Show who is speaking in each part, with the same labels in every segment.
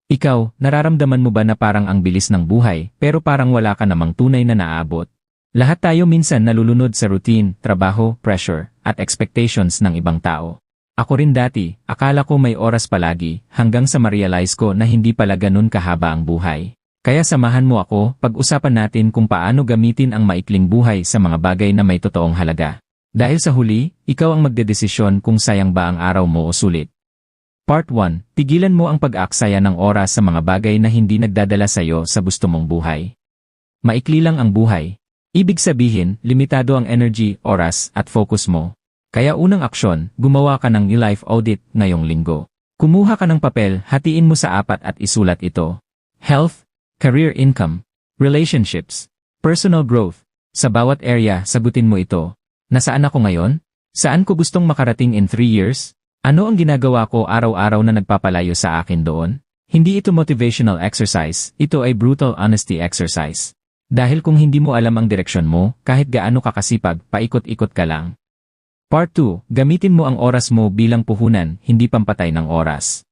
Speaker 1: Ikaw, nararamdaman mo ba na parang ang bilis ng buhay pero parang wala ka namang tunay na naabot? Lahat tayo minsan nalulunod sa routine, trabaho, pressure, at expectations ng ibang tao. Ako rin dati, akala ko may oras palagi hanggang sa ma-realize ko na hindi pala ganun kahaba ang buhay. Kaya samahan mo ako, pag-usapan natin kung paano gamitin ang maikling buhay sa mga bagay na may totoong halaga. Dahil sa huli, ikaw ang magdedesisyon kung sayang ba ang araw mo o sulit. Part 1. Tigilan mo ang pag-aaksaya ng oras sa mga bagay na hindi nagdadala sa iyo sa gusto mong buhay. Maikli lang ang buhay. Ibig sabihin, limitado ang energy, oras, at focus mo. Kaya unang aksyon, gumawa ka ng life audit ngayong linggo. Kumuha ka ng papel, hatiin mo sa 4 at isulat ito. Health, career income, relationships, personal growth. Sa bawat area, sagutin mo ito. Nasaan ako ngayon? Saan ko gustong makarating in 3 years? Ano ang ginagawa ko araw-araw na nagpapalayo sa akin doon? Hindi ito motivational exercise, ito ay brutal honesty exercise. Dahil kung hindi mo alam ang direksyon mo, kahit gaano ka kasipag, paikot-ikot ka lang. Part 2. Gamitin mo ang oras mo bilang puhunan, hindi pampatay ng oras.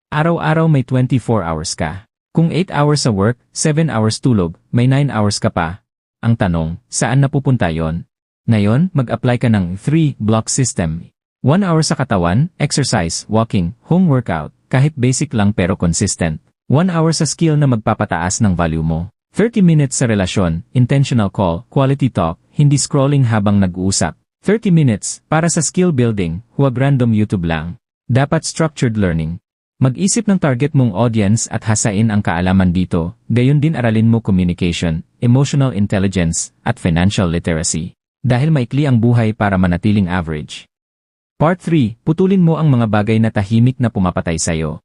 Speaker 1: Araw-araw may 24 hours ka. Kung 8 hours sa work, 7 hours tulog, may 9 hours ka pa. Ang tanong, saan napupunta yon? Ngayon, mag-apply ka ng 3-block system. 1 hour sa katawan, exercise, walking, home workout, kahit basic lang pero consistent. 1 hour sa skill na magpapataas ng value mo. 30 minutes sa relasyon, intentional call, quality talk, hindi scrolling habang nag-uusap. 30 minutes para sa skill building, huwag random YouTube lang. Dapat structured learning. Mag-isip ng target mong audience at hasain ang kaalaman dito, gayon din aralin mo communication, emotional intelligence, at financial literacy. Dahil maikli ang buhay para manatiling average. Part 3. Putulin mo ang mga bagay na tahimik na pumapatay sa'yo.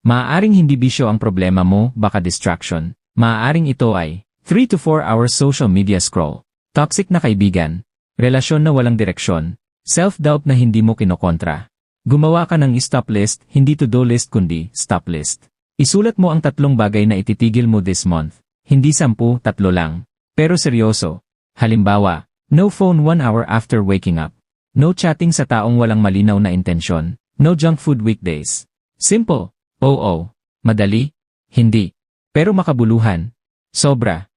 Speaker 1: Maaaring hindi bisyo ang problema mo, baka distraction. Maaaring ito ay 3 to 4 hours social media scroll, toxic na kaibigan, relasyon na walang direksyon, self-doubt na hindi mo kinokontra. Gumawa ka ng stop list, hindi to-do list kundi stop list. Isulat mo ang 3 bagay na ititigil mo this month. Hindi 10, 3 lang. Pero seryoso. Halimbawa, no phone 1 hour after waking up. No chatting sa taong walang malinaw na intensyon. No junk food weekdays. Simple. Oo. Madali? Hindi. Pero makabuluhan. Sobra.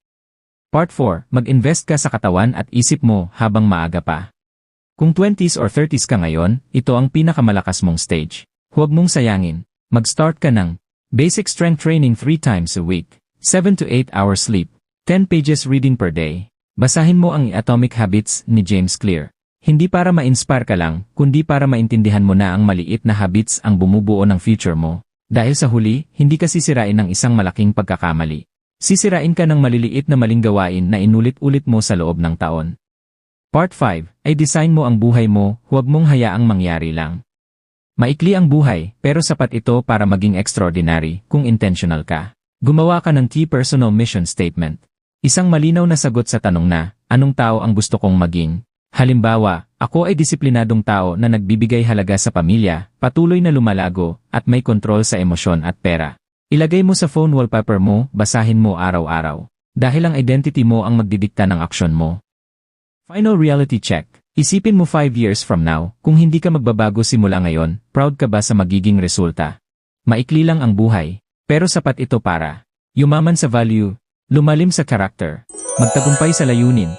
Speaker 1: Part 4. Mag-invest ka sa katawan at isip mo habang maaga pa. Kung 20s or 30s ka ngayon, ito ang pinakamalakas mong stage. Huwag mong sayangin. Mag-start ka ng basic strength training 3 times a week, 7 to 8 hours sleep, 10 pages reading per day. Basahin mo ang Atomic Habits ni James Clear. Hindi para ma-inspire ka lang, kundi para maintindihan mo na ang maliit na habits ang bumubuo ng future mo. Dahil sa huli, hindi ka sisirain ng isang malaking pagkakamali. Sisirain ka ng maliliit na maling gawain na inulit-ulit mo sa loob ng taon. Part 5. Ay design mo ang buhay mo, huwag mong hayaang mangyari lang. Maikli ang buhay, pero sapat ito para maging extraordinary kung intentional ka. Gumawa ka ng key personal mission statement. Isang malinaw na sagot sa tanong na, anong tao ang gusto kong maging? Halimbawa, ako ay disiplinadong tao na nagbibigay halaga sa pamilya, patuloy na lumalago, at may kontrol sa emosyon at pera. Ilagay mo sa phone wallpaper mo, basahin mo araw-araw. Dahil ang identity mo ang magdidikta ng aksyon mo. Final reality check. Isipin mo 5 years from now, kung hindi ka magbabago simula ngayon, proud ka ba sa magiging resulta? Maikli lang ang buhay, pero sapat ito para yumaman sa value, lumalim sa karakter, magtagumpay sa layunin.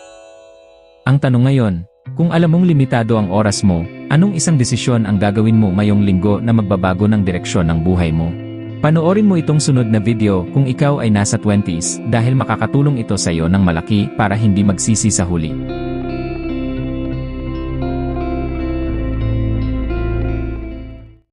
Speaker 1: Ang tanong ngayon, kung alam mong limitado ang oras mo, anong isang desisyon ang gagawin mo ngayong linggo na magbabago ng direksyon ng buhay mo? Panoorin mo itong sunod na video kung ikaw ay nasa 20s dahil makakatulong ito sa iyo ng malaki para hindi magsisi sa huli.